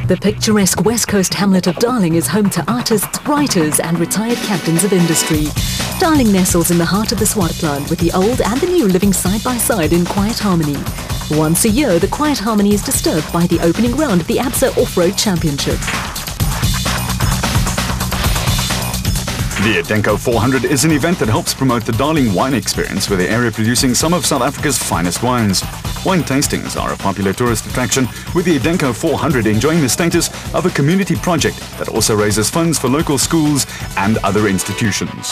The picturesque west coast hamlet of Darling is home to artists, writers and retired captains of industry. Darling nestles in the heart of the Swartland, with the old and the new living side by side in quiet harmony. Once a year, the quiet harmony is disturbed by the opening round of the ABSA Off-Road Championship. The Adenco 400 is an event that helps promote the Darling wine experience, with the area producing some of South Africa's finest wines. Wine tastings are a popular tourist attraction, with the Adenco 400 enjoying the status of a community project that also raises funds for local schools and other institutions.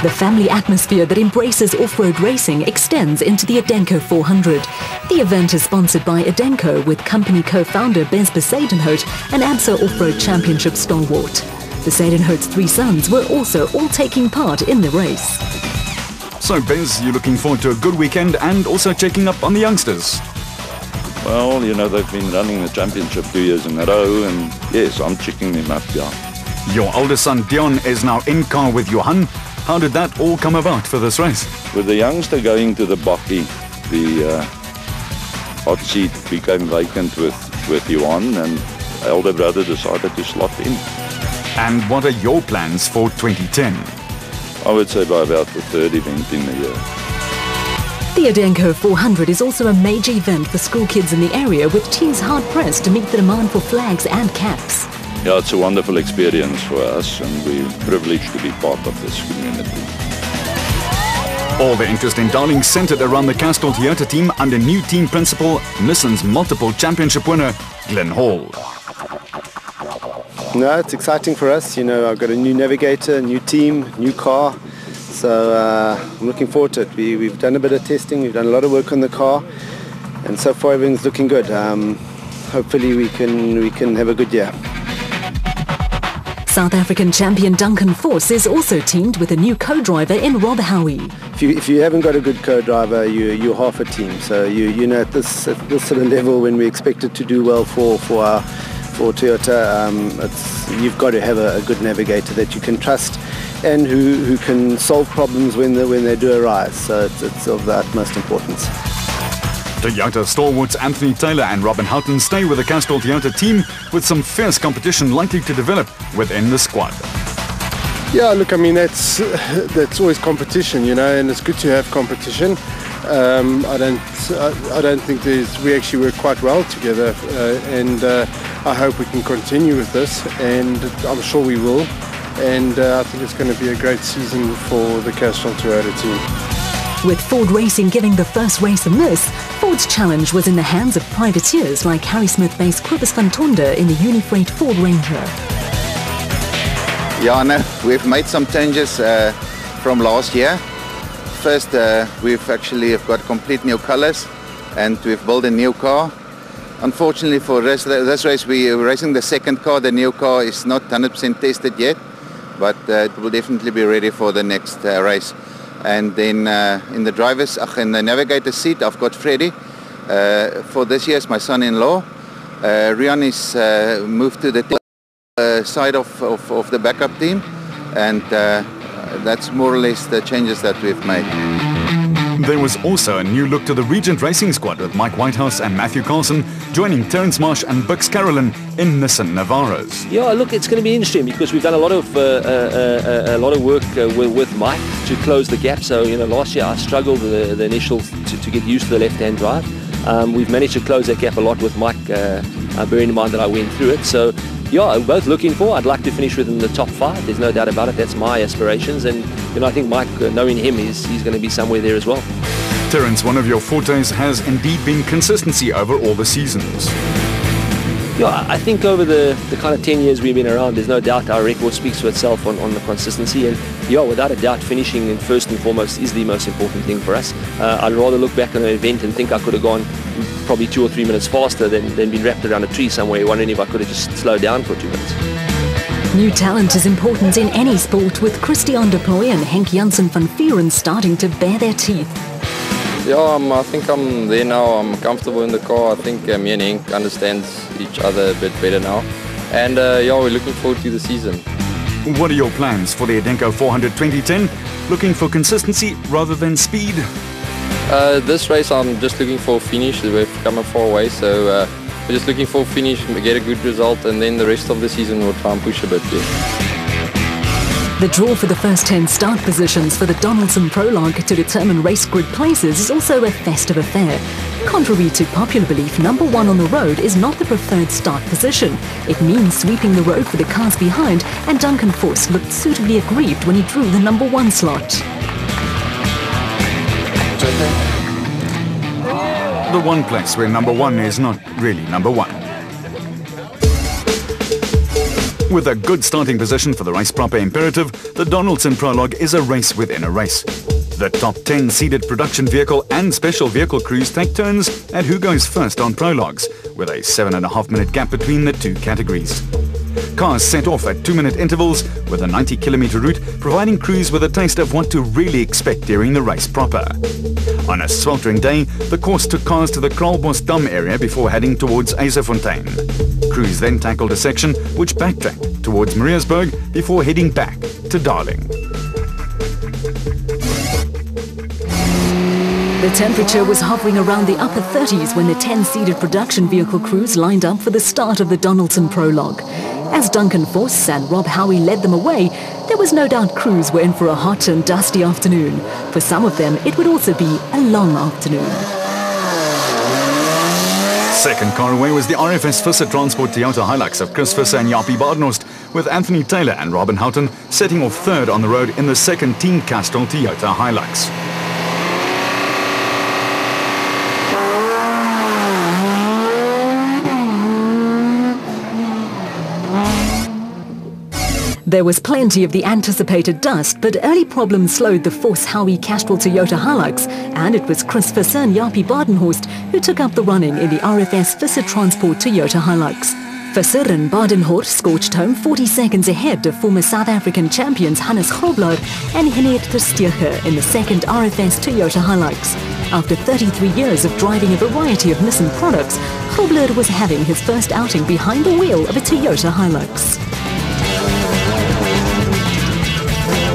The family atmosphere that embraces off-road racing extends into the Adenco 400. The event is sponsored by Adenco, with company co-founder Bez Besadenhout, an ABSA Off-Road Championship stalwart. Besadenhout's three sons were also all taking part in the race. So Bez, you're looking forward to a good weekend and also checking up on the youngsters? Well, you know, they've been running the championship 2 years in a row, and yes, I'm checking them up, yeah. Your oldest son Dion is now in car with Johan. How did that all come about for this race? With the youngster going to the Bakkie, the hot seat became vacant with Johan, and elder brother decided to slot in. And what are your plans for 2010? I would say by about the third event in the year. The Adenco 400 is also a major event for school kids in the area, with teams hard-pressed to meet the demand for flags and caps. Yeah, it's a wonderful experience for us, and we're privileged to be part of this community. All the interest in Darling centered around the Castrol Toyota team under new team principal, Nissan's multiple championship winner, Glenn Hall. No, it's exciting for us. You know, I've got a new navigator, new team, new car. So I'm looking forward to it. We've done a bit of testing, we've done a lot of work on the car, and so far everything's looking good. Hopefully we can have a good year. South African champion Duncan Force is also teamed with a new co-driver in Rob Howie. If you haven't got a good co-driver, you're half a team. So you know, at this sort of level, when we expect it to do well for Toyota, you've got to have a good navigator that you can trust and who can solve problems when they do arise. So it's of the utmost importance. Toyota stalwarts Anthony Taylor and Robin Houghton stay with the Castrol Toyota team, with some fierce competition likely to develop within the squad. Yeah, look, I mean, that's always competition, you know, and it's good to have competition. I don't think we actually work quite well together, and I hope we can continue with this, and I'm sure we will. And I think it's going to be a great season for the Castrol Toyota team. With Ford Racing giving the first race a miss, Ford's challenge was in the hands of privateers like Harry Smith-based Quibus van Tonder in the Unifreight Ford Ranger. Yeah, no, we've made some changes from last year. First, we've actually got complete new colors, and we've built a new car. Unfortunately for this race, we're racing the second car. The new car is not 100% tested yet, but it will definitely be ready for the next race. And then in the navigator seat, I've got Freddie. For this year, it's my son-in-law. Rian is moved to the side of the backup team, and that's more or less the changes that we've made. There was also a new look to the Regent Racing squad, with Mike Whitehouse and Matthew Carlson joining Terence Marsh and Bix Carolyn in Nissan Navaros. Yeah, look, it's going to be interesting because we've done a lot of work with Mike to close the gap. So, you know, last year I struggled with the initial to get used to the left-hand drive. We've managed to close that gap a lot with Mike, bearing in mind that I went through it. So, yeah, I'm both looking for. I'd like to finish within the top 5. There's no doubt about it. That's my aspirations, and you know, I think Mike, knowing him, he's going to be somewhere there as well. Terence, one of your fortes has indeed been consistency over all the seasons. Yeah, I think over the kind of 10 years we've been around, there's no doubt our record speaks for itself on the consistency, and yeah, without a doubt, finishing in first and foremost is the most important thing for us. I'd rather look back on an event and think I could have gone probably 2 or 3 minutes faster than been wrapped around a tree somewhere, wondering if I could have just slowed down for 2 minutes. New talent is important in any sport, with Christian de Plooy and Henk Janssen van Vieren starting to bare their teeth. Yeah, I think I'm there now. I'm comfortable in the car. I think me and Henk understand each other a bit better now. And yeah, we're looking forward to the season. What are your plans for the Adenco 400 2010? Looking for consistency rather than speed? This race I'm just looking for a finish. We've come a far way, so we're just looking for a finish, get a good result, and then the rest of the season we'll try and push a bit. The draw for the first 10 start positions for the Donaldson Prologue to determine race grid places is also a festive affair. Contrary to popular belief, number 1 on the road is not the preferred start position. It means sweeping the road for the cars behind, and Duncan Force looked suitably aggrieved when he drew the number 1 slot. The one place where number 1 is not really number 1. With a good starting position for the race proper imperative, the Donaldson Prologue is a race within a race. The top 10 seated production vehicle and special vehicle crews take turns at who goes first on prologues, with a 7.5-minute gap between the two categories. Cars set off at 2-minute intervals with a 90-kilometer route, providing crews with a taste of what to really expect during the race proper. On a sweltering day, the course took cars to the Kraalbos Dam area before heading towards Eiserfontein. Crews then tackled a section which backtracked towards Mariatsburg before heading back to Darling. The temperature was hovering around the upper 30s when the 10-seated production vehicle crews lined up for the start of the Donaldson Prologue. As Duncan Force and Rob Howie led them away, there was no doubt crews were in for a hot and dusty afternoon. For some of them, it would also be a long afternoon. Second car away was the RFS Visser Transport Toyota Hilux of Chris Visser and Jaapie Badenhorst, with Anthony Taylor and Robin Houghton setting off third on the road in the second Team Castrol Toyota Hilux. There was plenty of the anticipated dust, but early problems slowed the Force Howie Castrol Toyota Hilux, and it was Chris Visser and Jaapie Badenhorst who took up the running in the RFS Visser Transport Toyota Hilux. Visser and Badenhorst scorched home 40 seconds ahead of former South African champions Hannes Grobler and Henriette Tersteege in the second RFS Toyota Hilux. After 33 years of driving a variety of Nissan products, Grobler was having his first outing behind the wheel of a Toyota Hilux.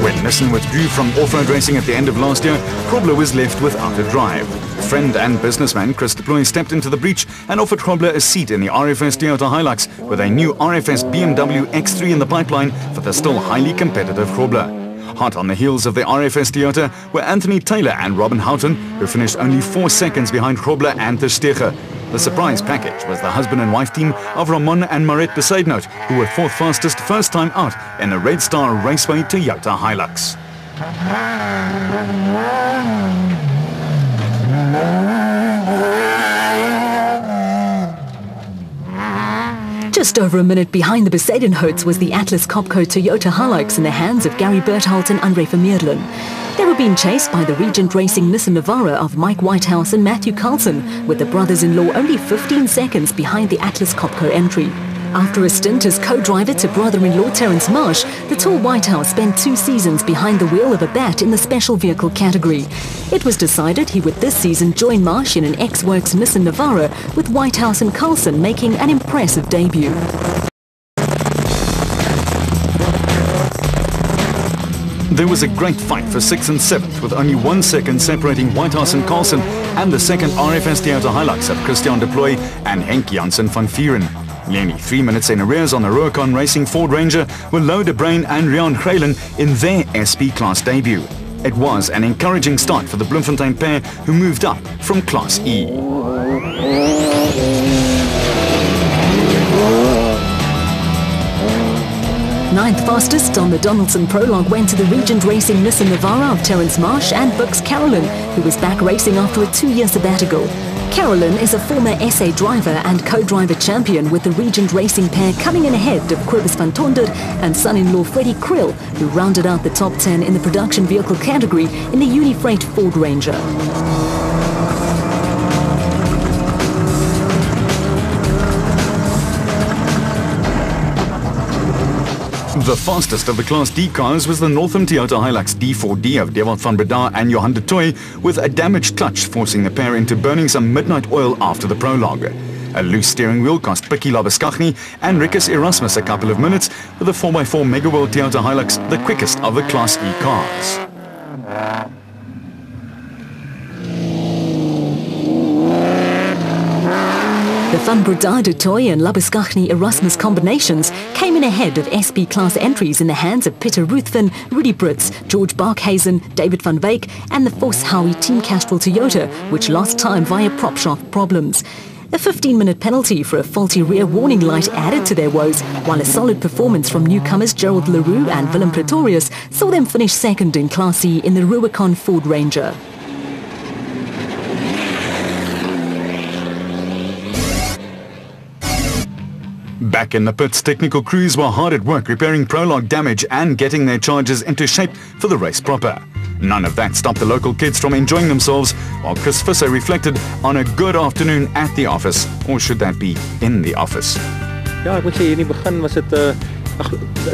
When Nissan withdrew from off-road racing at the end of last year, Grobler was left without a drive. Friend and businessman Chris de Plooy stepped into the breach and offered Grobler a seat in the RFS Toyota Hilux with a new RFS BMW X3 in the pipeline for the still highly competitive Grobler. Hot on the heels of the RFS Toyota were Anthony Taylor and Robin Houghton, who finished only 4 seconds behind Grobler and Tersteege. The surprise package was the husband and wife team of Ramon and Mariette Besaidnout, who were 4th fastest first time out in the Red Star Raceway Toyota Hilux. Just over a minute behind the Besaidnout was the Atlas Copco Toyota Hilux in the hands of Gary Bertholt and André Vermeerden. They were being chased by the Regent Racing Nissan Navara of Mike Whitehouse and Matthew Carlson, with the brothers-in-law only 15 seconds behind the Atlas Copco entry. After a stint as co-driver to brother-in-law Terence Marsh, the tall Whitehouse spent 2 seasons behind the wheel of a bat in the special vehicle category. It was decided he would this season join Marsh in an X-Works Nissan Navara, with Whitehouse and Carlson making an impressive debut. There was a great fight for 6th and 7th, with only 1 second separating Whitehouse and Carlson and the second RFS Toyota Hilux of Christian de Plooy and Henk Janssen van Vieren. Nearly 3 minutes in arrears on the Ruricon Racing Ford Ranger were Lau de Bruin and Rian Grelen in their SP Class debut. It was an encouraging start for the Bloemfontein pair, who moved up from Class E. Ninth fastest on the Donaldson Prologue went to the Regent Racing Nissan Navara of Terence Marsh and Bux Carolyn, who was back racing after a 2-year sabbatical. Carolyn is a former SA driver and co-driver champion, with the Regent Racing pair coming in ahead of Cobus van Tonder and son-in-law Freddie Krill, who rounded out the top 10 in the production vehicle category in the Unifreight Ford Ranger. The fastest of the Class D cars was the Northam Toyota Hilux D4D of Dewald van Breda and Johan de Toy, with a damaged clutch forcing the pair into burning some midnight oil after the prologue. A loose steering wheel cost Pikkie Labuschagne and Rikus Erasmus a couple of minutes, with the 4x4 Mega World Toyota Hilux the quickest of the Class E cars. Van Breda de Toy and Labuschagne Erasmus combinations came in ahead of SP class entries in the hands of Peter Ruthven, Rudy Brits, George Barkhuizen, David van Wyk and the Vos Howie Team Castrol Toyota, which lost time via prop shaft problems. A 15-minute penalty for a faulty rear warning light added to their woes, while a solid performance from newcomers Gerald Leroux and Willem Pretorius saw them finish second in Class C in the Rubicon Ford Ranger. Back in the pits, technical crews were hard at work repairing prologue damage and getting their charges into shape for the race proper. None of that stopped the local kids from enjoying themselves, while Chris Visser reflected on a good afternoon at the office, or should that be in the office. Ja, ek moet sê in die begin was dit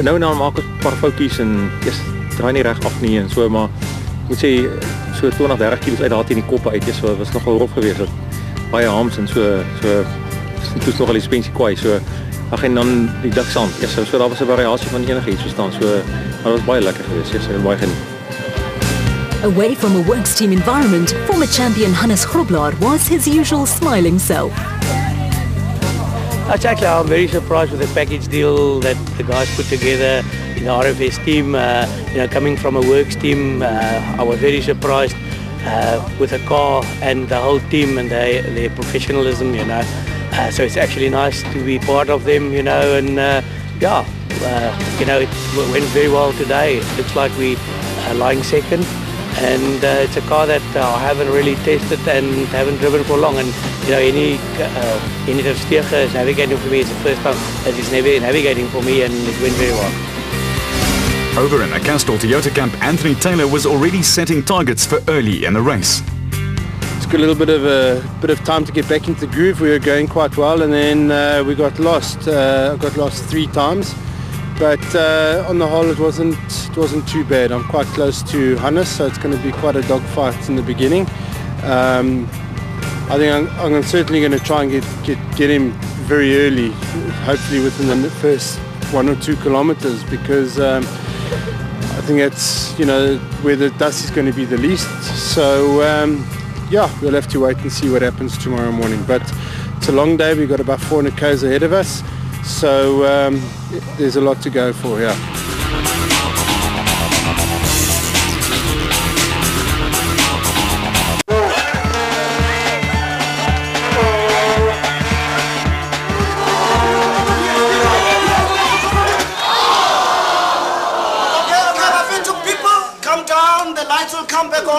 nou maak ons 'n paar foutjies en eers draai nie reg af nie en so, maar ek moet sê so 20-30 kg uit daar teen die koppe uit, so was nogal rof geweest. Baie harms en so toets nogal die suspensie kwaai, so ag en dan die diksand. Ja, so daar was 'n variasie van enigiets verstaan. So maar dit was baie lekker geweest. Ja, so baie geniet. Away from a works team environment, former champion Hannes Grobler was his usual smiling self. Actually, I'm very surprised with the package deal that the guys put together in the RFS team. Coming from a works team, I was very surprised with the car and the whole team and their professionalism, so it's actually nice to be part of them, and it went very well today. It looks like we are lying second, and it's a car that I haven't really tested and haven't driven for long, and any Steger is navigating for me. It's the first time that he's navigating for me, and it went very well. Over in the Castrol Toyota camp, Anthony Taylor was already setting targets for early in the race. Took a little bit of time to get back into the groove. We were going quite well, and then we got lost. I got lost 3 times, but on the whole, it wasn't too bad. I'm quite close to Hannes, so it's going to be quite a dogfight in the beginning. I think I'm certainly going to try and get him very early, hopefully within the first 1 or 2 kilometers, because I think that's where the dust is going to be the least. So we'll have to wait and see what happens tomorrow morning. But it's a long day. We've got about 400 k's ahead of us, so there's a lot to go for here.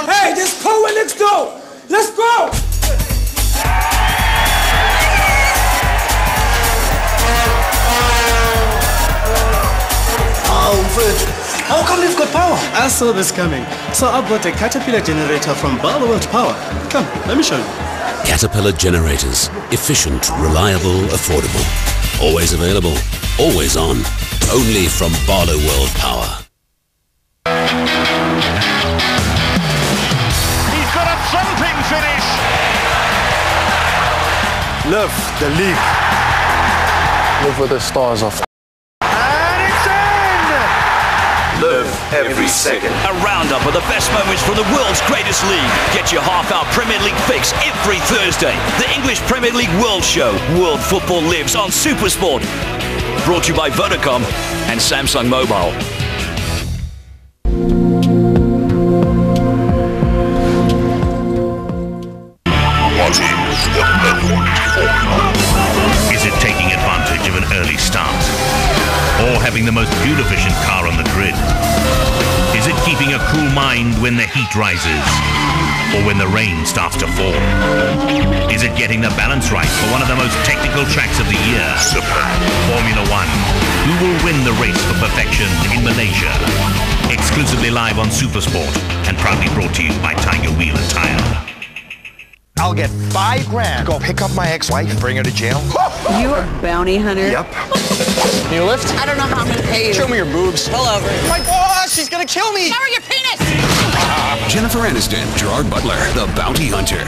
Hey, this cold one, let's go! Let's go! Oh, Virgil, how come you've got power? I saw this coming, so I bought a Caterpillar generator from Barloworld Power. Come, let me show you. Caterpillar generators. Efficient, reliable, affordable. Always available, always on. Only from Barloworld Power. Thumping finish. Live the league. Live with the stars off. And it's in! Live every second. A roundup of the best moments from the world's greatest league. Get your half-hour Premier League fix every Thursday. The English Premier League World Show. World football lives on Supersport. Brought to you by Vodacom and Samsung Mobile. Is it taking advantage of an early start? Or having the most fuel-efficient car on the grid? Is it keeping a cool mind when the heat rises? Or when the rain starts to fall? Is it getting the balance right for one of the most technical tracks of the year? Formula One. Who will win the race for perfection in Malaysia? Exclusively live on Supersport and proudly brought to you by Tiger Wheel and Tire. I'll get $5 grand. Go pick up my ex-wife, bring her to jail. You are a bounty hunter? Yep. Can you lift? I don't know how I'm going to pay you. Show me your boobs. Pull over. My boss, she's going to kill me. Show her your penis! Jennifer Aniston, Gerard Butler, the bounty hunter.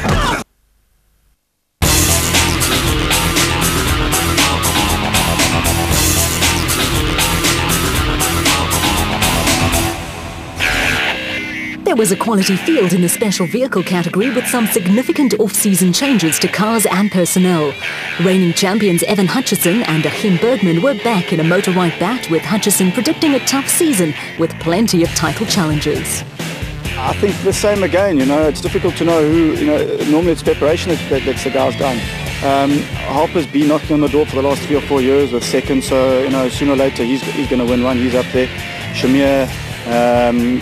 There was a quality field in the special vehicle category with some significant off-season changes to cars and personnel. Reigning champions Evan Hutchison and Achim Bergman were back in a motor white bat, with Hutchison predicting a tough season with plenty of title challenges. I think the same again, it's difficult to know who, normally it's preparation that lets the guys down. Harper's been knocking on the door for the last 3 or 4 years with second, so, sooner or later he's going to win one, he's up there. Shamir,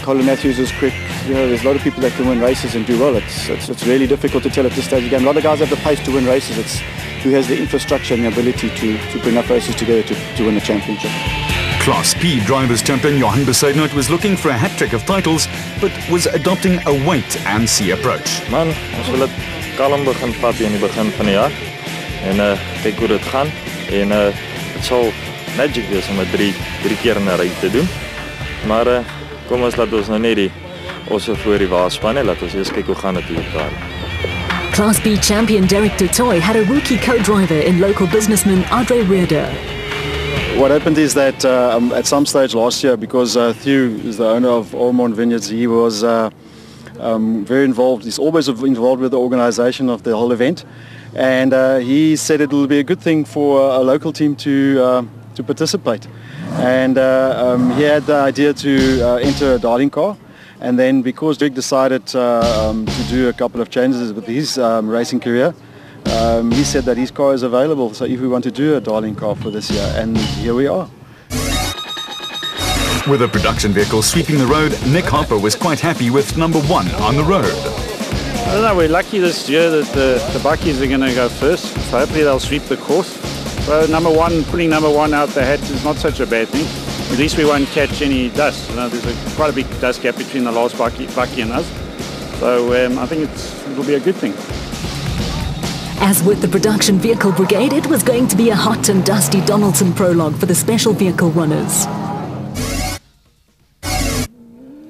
Colin Matthews is quick. There's a lot of people that can win races and do well. It's really difficult to tell at this stage of the game. A lot of guys have the pace to win races. It's who has the infrastructure and the ability to put enough races together to win the championship. Class P Drivers Champion Johan Besaidnout was looking for a hat-trick of titles, but was adopting a wait-and-see approach. Man, ons wil dit kalm begin vat hier in die begin van die jaar. En kyk hoe dit gaan. En het sal magic wees om dit drie keer in 'n ry te doen. Maar kom ons laat ons nou net die osse voor die wa span, laat ons eers kyk hoe gaan dit hier daar. Class B champion Derek Du Toit had a rookie co-driver in local businessman Andre Rearder. What happened is that at some stage last year, because Thew is the owner of Ormond Vineyards, he was very involved. He's always involved with the organization of the whole event. And he said it will be a good thing for a local team to participate. And he had the idea to enter a Darling car. And then because Greg decided to do a couple of changes with his racing career, he said that his car is available, so if we want to do a Darling car for this year, and here we are. With a production vehicle sweeping the road, Nick Harper was quite happy with number 1 on the road. I don't know, we're lucky this year that the Buckies are going to go first, so hopefully they'll sweep the course. So putting number 1 out the hat is not such a bad thing. At least we won't catch any dust. There's quite a big dust gap between the last Bucky and us. So I think it'll be a good thing. As with the production vehicle brigade, it was going to be a hot and dusty Donaldson prologue for the special vehicle runners.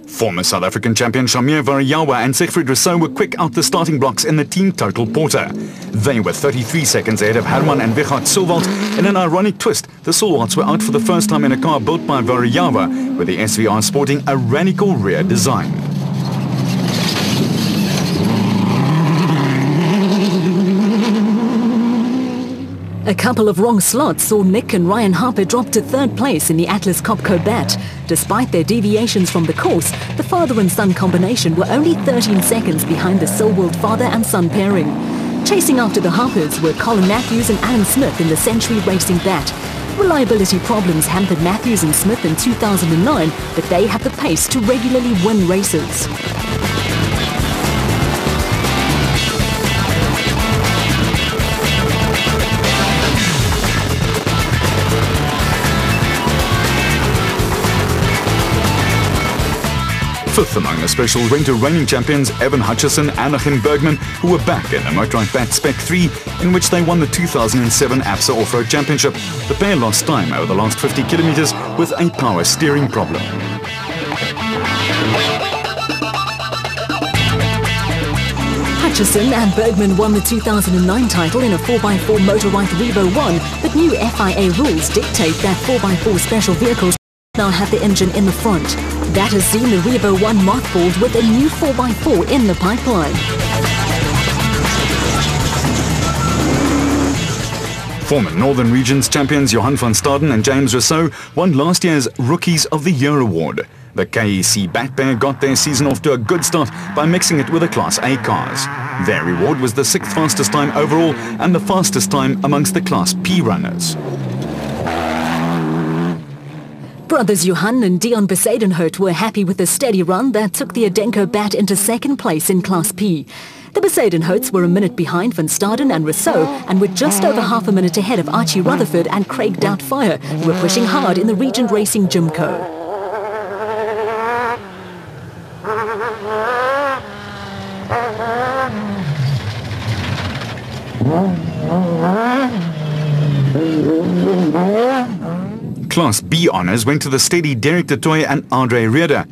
Former South African champion Shamir Variawa and Siegfried Rousseau were quick out the starting blocks in the team total porter. They were 33 seconds ahead of Herman and Wichard Silwald. In an ironic twist, the Silwalds were out for the first time in a car built by Variawa, with the SVR sporting a radical rear design. A couple of wrong slots saw Nick and Ryan Harper drop to 3rd place in the Atlas Copco bat. Despite their deviations from the course, the father and son combination were only 13 seconds behind the Silwald father and son pairing. Chasing after the Harpers were Colin Matthews and Alan Smith in the Century Racing bat. Reliability problems hampered Matthews and Smith in 2009, but they had the pace to regularly win races. Fifth among the special went to reigning champions Evan Hutchison and Achim Bergman, who were back in the Motorrad Bat Spec 3, in which they won the 2007 ABSA Off-Road Championship. The pair lost time over the last 50 kilometers with a power steering problem. Hutchison and Bergman won the 2009 title in a 4x4 Motor White Revo 1, but new FIA rules dictate that 4x4 special vehicles now have the engine in the front. That has seen the Revo 1 mothballed with a new 4x4 in the pipeline. Former Northern Regions champions Johan van Staden and James Rousseau won last year's Rookies of the Year award. The KEC Bat Pair got their season off to a good start by mixing it with the Class A cars. Their reward was the 6th fastest time overall and the fastest time amongst the Class P runners. Brothers Johan and Dion Besaidnout were happy with the steady run that took the Adenco bat into 2nd place in Class P. The Besaidnouts were a minute behind Van Staden and Rousseau and were just over half a minute ahead of Archie Rutherford and Craig Doubtfire, who were pushing hard in the Regent Racing Jimco. Class B honours went to the steady Derek Du Toit and Andre Rearder.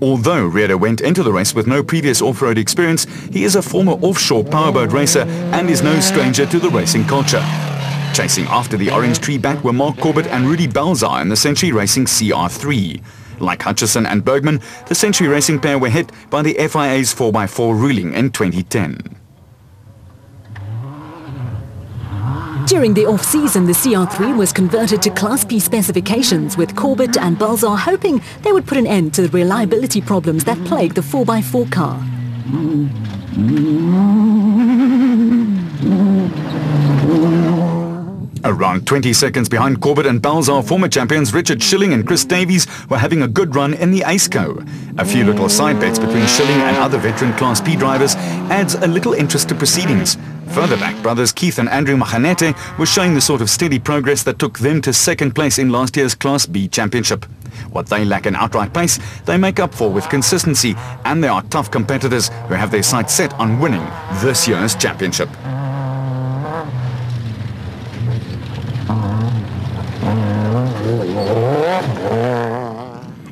Although Rearder went into the race with no previous off-road experience, he is a former offshore powerboat racer and is no stranger to the racing culture. Chasing after the Orange Tree Bat were Mark Corbett and Rudy Balzar in the Century Racing CR3. Like Hutchison and Bergman, the Century Racing pair were hit by the FIA's 4x4 ruling in 2010. During the off-season, the CR3 was converted to Class P specifications, with Corbett and Balzar hoping they would put an end to the reliability problems that plague the 4x4 car. Around 20 seconds behind Corbett and Balzar, former champions Richard Schilling and Chris Davies were having a good run in the Adenco. A few little side bets between Schilling and other veteran Class P drivers adds a little interest to proceedings. Further back, brothers Keith and Andrew Machanete were showing the sort of steady progress that took them to second place in last year's Class B championship. What they lack in outright pace, they make up for with consistency, and they are tough competitors who have their sights set on winning this year's championship.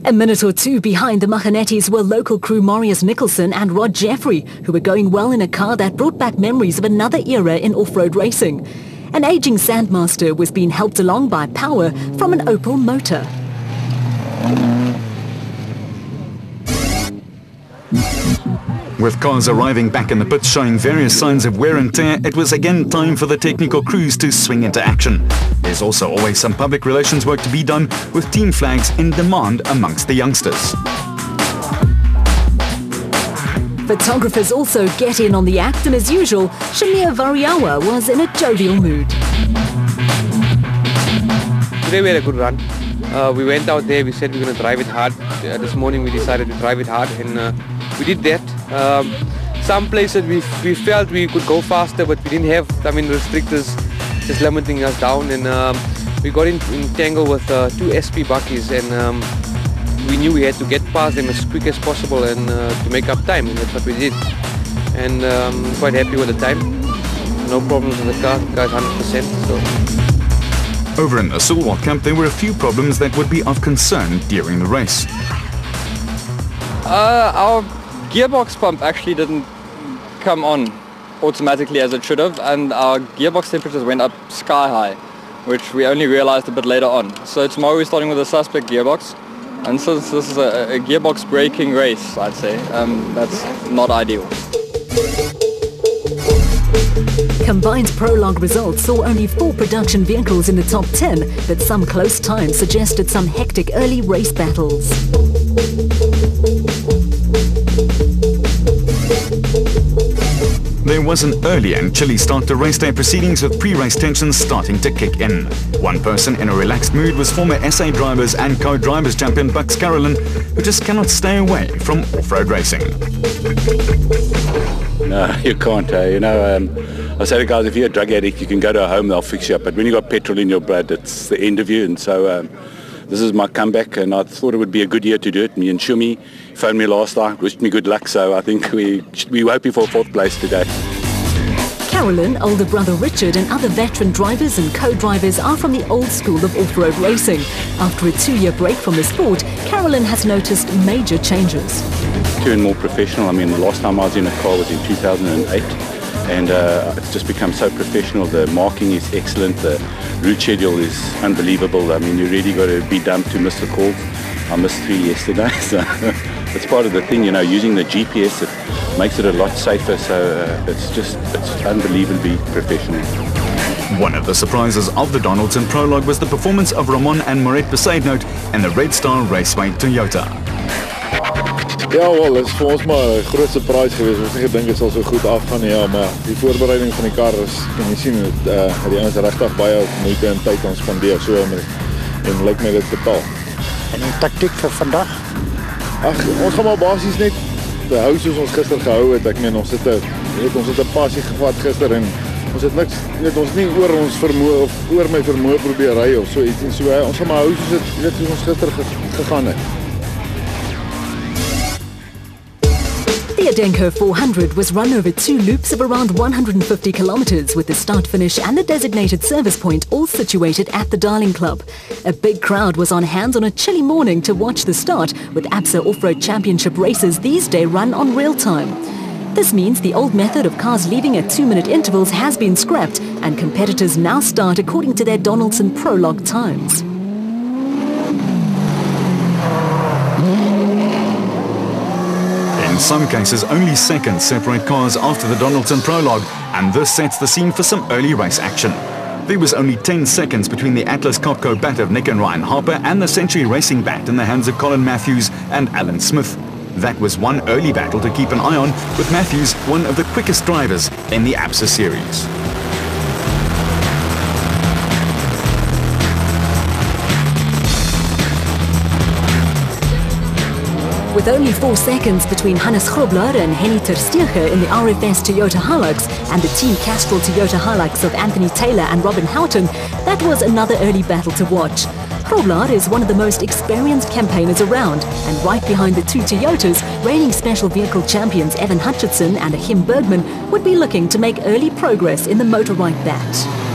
A minute or two behind the Machanetes were local crew Marius Nicholson and Rod Jeffrey, who were going well in a car that brought back memories of another era in off-road racing. An aging Sandmaster was being helped along by power from an Opel motor. With cars arriving back in the pits showing various signs of wear and tear, it was again time for the technical crews to swing into action. There's also always some public relations work to be done, with team flags in demand amongst the youngsters. Photographers also get in on the act, and as usual, Shamir Variawa was in a jovial mood. Today we had a good run. We went out there, we said we were going to drive it hard. This morning we decided to drive it hard, and we did that. Some places we felt we could go faster, but we didn't have, restrictors just limiting us down, and we got entangled with two SP buckies, and we knew we had to get past them as quick as possible and to make up time, and that's what we did. And quite happy with the time. No problems with the car, the car's 100%. So. Over in the Silwalt camp, there were a few problems that would be of concern during the race. Our gearbox pump actually didn't come on automatically as it should have, and our gearbox temperatures went up sky high, which we only realized a bit later on. So tomorrow we're starting with a suspect gearbox, and since this is a gearbox breaking race, I'd say, that's not ideal. Combined prologue results saw only 4 production vehicles in the top 10, but some close times suggested some hectic early race battles. There was an early and chilly start to race day proceedings, with pre-race tensions starting to kick in. One person in a relaxed mood was former SA drivers and co-drivers champion Bucks Carolyn, who just cannot stay away from off-road racing. No, you can't. I say to guys, if you're a drug addict, you can go to a home, they'll fix you up. But when you've got petrol in your blood, it's the end of you. And so this is my comeback, and I thought it would be a good year to do it. Me and Shumi phoned me last night, wished me good luck, so I think we hoping for 4th place today. Carolyn, older brother Richard and other veteran drivers and co-drivers are from the old school of off-road racing. After a 2-year break from the sport, Carolyn has noticed major changes. Turned more professional. The last time I was in a car was in 2008. And it's just become so professional. The marking is excellent. The route schedule is unbelievable. You really got to be dumb to miss the calls. I missed 3 yesterday, so it's part of the thing, using the GPS, it makes it a lot safer, so it's unbelievably professional. One of the surprises of the Donaldson prologue was the performance of Ramon and Moret Besaidnout and the Red Star Raceway Toyota. Ja, wel, het is voor ons maar een groot surprise geweest. We hebben gedink het sal so goed afgaan, ja, maar die voorbereiding van die kar is, kan jy sien, die ouens regtig baie moeite en tyd aan spandeer, so en lyk my dit betaal. En die taktiek vir vandag? Ag, ons gaan maar basies net hou soos ons gister gehou het. Ek meen, ons het 'n passie gevat gister en ons het niks, ons nie oor ons vermoë of oor my vermoë probeer ry of so iets en so. Ons gaan maar hou soos dit, soos ons gister gegaan het. The Adenco 400 was run over 2 loops of around 150 kilometers, with the start finish and the designated service point all situated at the Darling Club. A big crowd was on hand on a chilly morning to watch the start, with ABSA Off-Road Championship races these days run on real time. This means the old method of cars leaving at 2-minute intervals has been scrapped, and competitors now start according to their Donaldson prologue times. some cases, only seconds separate cars after the Donaldson prologue, and this sets the scene for some early race action. There was only 10 seconds between the Atlas Copco bat of Nick and Ryan Harper and the Century Racing bat in the hands of Colin Matthews and Alan Smith. That was one early battle to keep an eye on, with Matthews one of the quickest drivers in the ABSA series. With only 4 seconds between Hannes Grobler and Henny ter Steege in the RFS Toyota Hilux and the Team Castrol Toyota Hilux of Anthony Taylor and Robin Houghton, that was another early battle to watch. Grobler is one of the most experienced campaigners around, and right behind the two Toyotas, reigning special vehicle champions Evan Hutchinson and Achim Bergman would be looking to make early progress in the motorbike bat.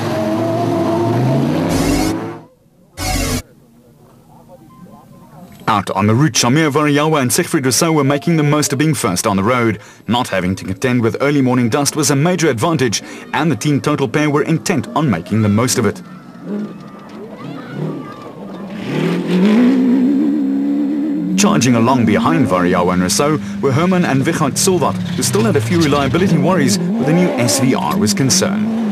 Out on the route, Shamir Variawa and Siegfried Rousseau were making the most of being first on the road. Not having to contend with early morning dust was a major advantage, and the team total pair were intent on making the most of it. Charging along behind Variawa and Rousseau were Herman and Vichard Silvat, who still had a few reliability worries where the new SVR was concerned.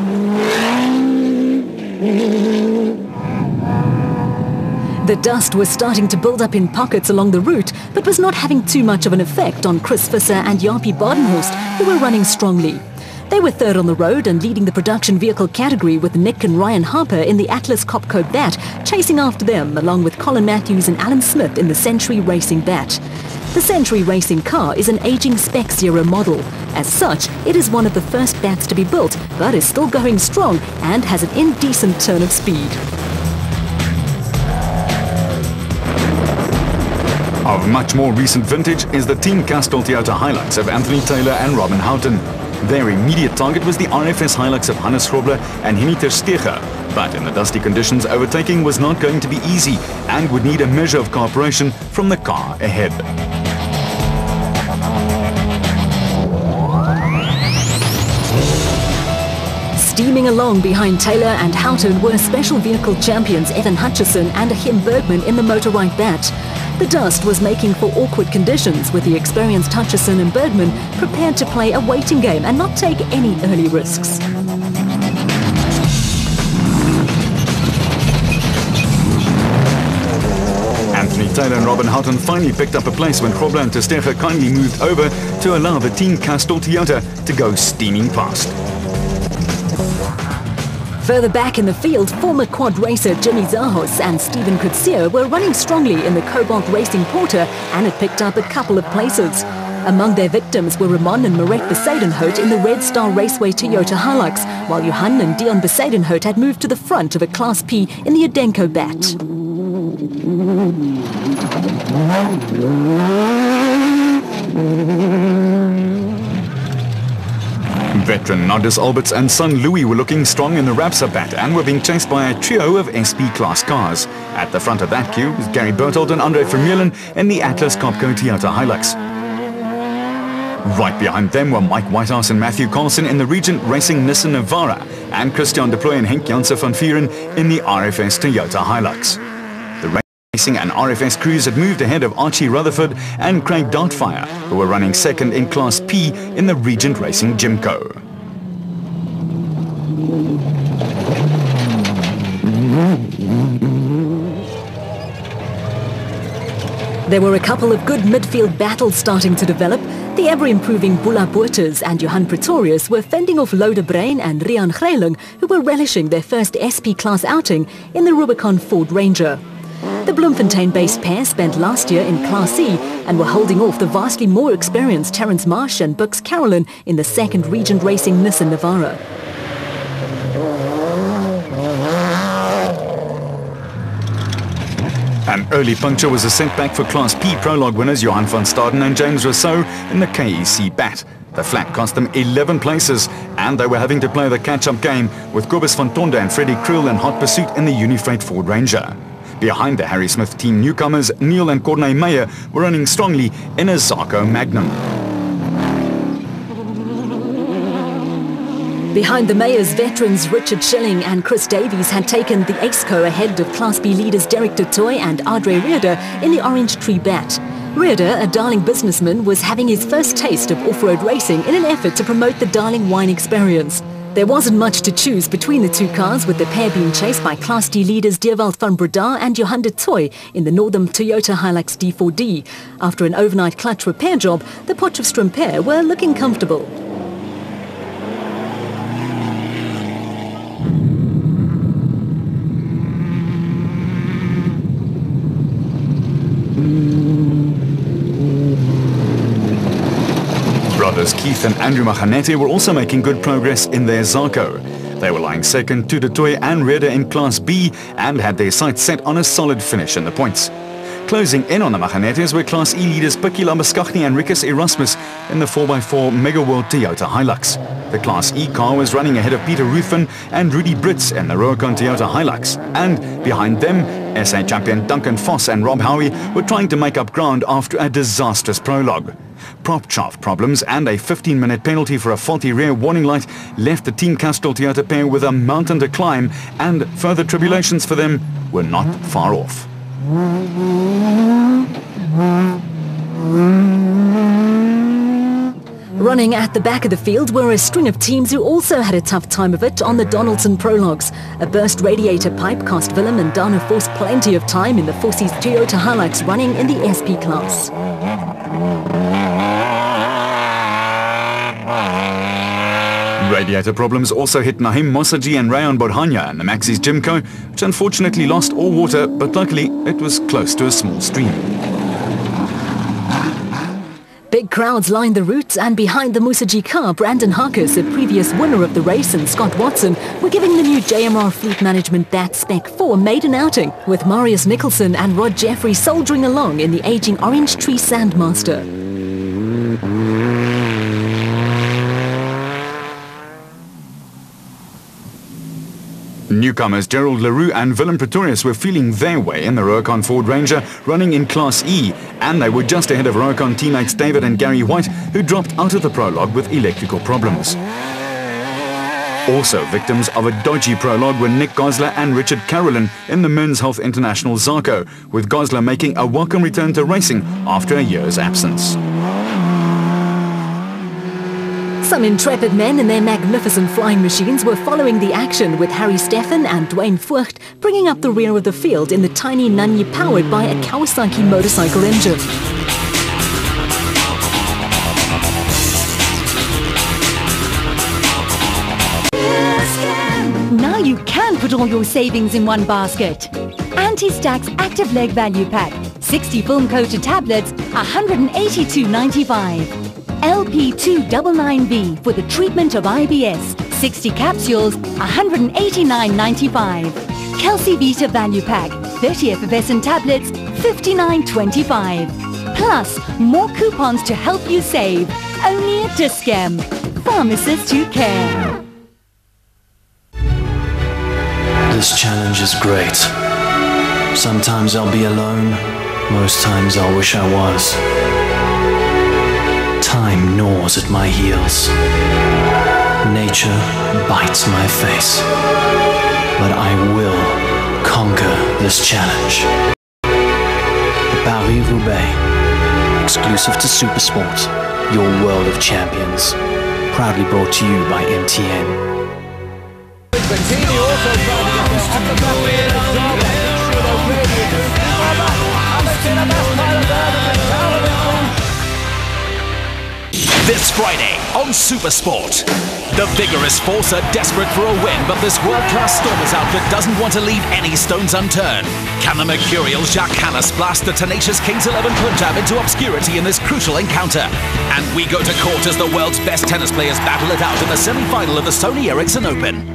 The dust was starting to build up in pockets along the route, but was not having too much of an effect on Chris Visser and Jaapie Badenhorst, who were running strongly. They were third on the road and leading the production vehicle category, with Nick and Ryan Harper in the Atlas Copco bat chasing after them, along with Colin Matthews and Alan Smith in the Century Racing bat. The Century Racing car is an aging Spec Zero model. As such, it is one of the first bats to be built, but is still going strong and has an indecent turn of speed. Of much more recent vintage is the Team Castrol Toyota Hilux of Anthony Taylor and Robin Houghton. Their immediate target was the RFS Hilux of Hannes Grobler and Henny ter Steege, but in the dusty conditions, overtaking was not going to be easy and would need a measure of cooperation from the car ahead. Steaming along behind Taylor and Houghton were special vehicle champions Evan Hutchinson and Achim Bergman in the motorbike bat. The dust was making for awkward conditions, with the experienced Hutchinson and Bergman prepared to play a waiting game and not take any early risks. Anthony Taylor and Robin Houghton finally picked up a place when Grobler and ter Steege kindly moved over to allow the Team Castrol Toyota to go steaming past. Further back in the field, former quad racer Jimmy Zahos and Stephen Kutsia were running strongly in the Cobalt Racing Porter and had picked up a couple of places. Among their victims were Ramon and Marek Besadenhout in the Red Star Raceway Toyota Hilux, while Johan and Dion Besadenhout had moved to the front of a Class P in the Adenco bat. Veteran Nardus Alberts and son Louis were looking strong in the Rapsa bat and were being chased by a trio of SP class cars. At the front of that queue was Gary Berthold and Andre Vermeulen in the Atlas Copco Toyota Hilux. Right behind them were Mike Whitehouse and Matthew Carlson in the Regent Racing Nissan Navara and Christian de Plooy and Henk Janse van Vieren in the RFS Toyota Hilux. The Racing and RFS crews had moved ahead of Archie Rutherford and Craig Dartfire, who were running second in Class P in the Regent Racing Jimco. There were a couple of good midfield battles starting to develop. The ever-improving Bula Boters and Johan Pretorius were fending off Lode Brain and Rian Greiling, who were relishing their first SP-class outing in the Rubicon Ford Ranger. The Bloemfontein-based pair spent last year in Class C and were holding off the vastly more experienced Terence Marsh and Bux Carolyn in the second Regent Racing Nissan Navara. An early puncture was a setback for Class P prologue winners Johan van Staden and James Rousseau in the KEC bat. The flat cost them 11 places, and they were having to play the catch-up game with Kobus van Tonde and Freddie Kriel in hot pursuit in the Unifreight Ford Ranger. Behind the Harry Smith team newcomers, Neil and Cornay Meyer were running strongly in a Zarco Magnum. Behind the Mayors, veterans Richard Schilling and Chris Davies had taken the Aceco ahead of Class B leaders Derek de Toy and Audrey Reeder in the Orange Tree bat. Rearder, a Darling businessman, was having his first taste of off-road racing in an effort to promote the Darling wine experience. There wasn't much to choose between the two cars, with the pair being chased by Class D leaders Dewald van Breda and Johan de Toy in the Northern Toyota Hilux D4D. After an overnight clutch repair job, the Potchefstroom pair were looking comfortable. Brothers Keith and Andrew Maganete were also making good progress in their Zarko. They were lying second to De Toy and Rearder in Class B and had their sights set on a solid finish in the points. Closing in on the Maganetes were Class E leaders Pikkie Lambeskaghni and Rikus Erasmus in the 4x4 Mega World Toyota Hilux. The Class E car was running ahead of Peter Ruthven and Rudy Brits in the Rurikon Toyota Hilux. And behind them, SA champion Duncan Foss and Rob Howie were trying to make up ground after a disastrous prologue. Prop shaft problems and a 15-minute penalty for a faulty rear warning light left the Team Castrol Toyota pair with a mountain to climb, and further tribulations for them were not far off. Running at the back of the field were a string of teams who also had a tough time of it on the Donaldson prologues. A burst radiator pipe cost Willem and Dana Force plenty of time in the Fossies Toyota Hilux running in the SP class. Radiator problems also hit Nahim Mosaji and Rayan Bodhanya and the Maxis Jimco, which unfortunately lost all water, but luckily it was close to a small stream. Big crowds lined the route, and behind the Mosaji car, Brandon Harkis, a previous winner of the race, and Scott Watson were giving the new JMR Fleet Management that Spec 4 maiden outing, with Marius Nicholson and Rod Jeffrey soldiering along in the aging Orange Tree Sandmaster. Newcomers Gerald Leroux and Willem Pretorius were feeling their way in the Rurikon Ford Ranger, running in Class E, and they were just ahead of Rurikon teammates David and Gary White, who dropped out of the prologue with electrical problems. Also victims of a dodgy prologue were Nick Gosler and Richard Carolyn in the Men's Health International Zarko, with Gosler making a welcome return to racing after a year's absence. Some intrepid men in their magnificent flying machines were following the action, with Harry Steffen and Dwayne Voigt bringing up the rear of the field in the tiny Nunny powered by a Kawasaki motorcycle engine. Now you can put all your savings in one basket. Anti-Stacks Active Leg Value Pack, 60 film-coated tablets, $182.95. LP299V for the treatment of IBS, 60 capsules, $189.95. Kelsey Vita Value Pack, 30 effervescent tablets, $59.25. Plus, more coupons to help you save. Only at Discam. Pharmacists who care. This challenge is great. Sometimes I'll be alone. Most times I'll wish I was. Time gnaws at my heels. Nature bites my face. But I will conquer this challenge. The Paris-Roubaix, exclusive to Supersport, your world of champions. Proudly brought to you by MTN. This Friday on Supersport. The vigorous force are desperate for a win, but this world-class Stormers outfit doesn't want to leave any stones unturned. Can the mercurial Jacques Hannes blast the tenacious Kings 11 Punjab into obscurity in this crucial encounter? And we go to court as the world's best tennis players battle it out in the semi-final of the Sony Ericsson Open.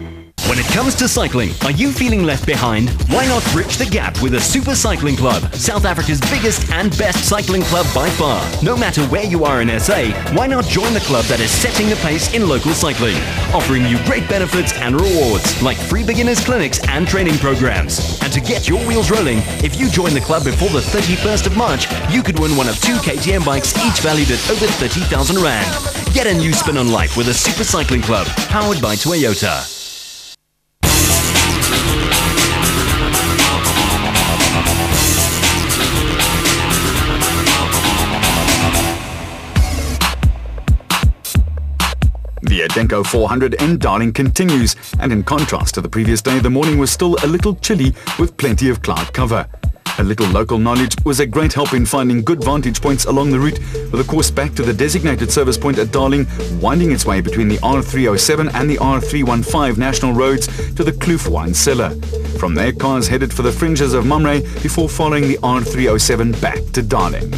When it comes to cycling, are you feeling left behind? Why not bridge the gap with a Super Cycling Club, South Africa's biggest and best cycling club by far. No matter where you are in SA, why not join the club that is setting the pace in local cycling, offering you great benefits and rewards like free beginners clinics and training programs. And to get your wheels rolling, if you join the club before the 31st of March, you could win one of 2 KTM bikes, each valued at over 30,000 Rand. Get a new spin on life with a Super Cycling Club, powered by Toyota. The Adenco 400 in Darling continues, and in contrast to the previous day, the morning was still a little chilly with plenty of cloud cover. A little local knowledge was a great help in finding good vantage points along the route, with a course back to the designated service point at Darling, winding its way between the R307 and the R315 national roads to the Kloof wine cellar. From there, cars headed for the fringes of Mamre before following the R307 back to Darling.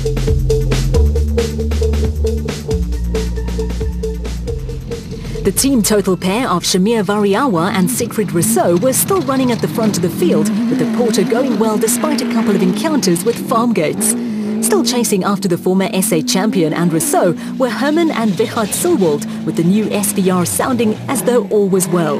The team total pair of Shamir Variawa and Siegfried Rousseau were still running at the front of the field, with the Porter going well despite a couple of encounters with farm gates. Still chasing after the former SA champion and Rousseau were Herman and Vichard Silwald, with the new SVR sounding as though all was well.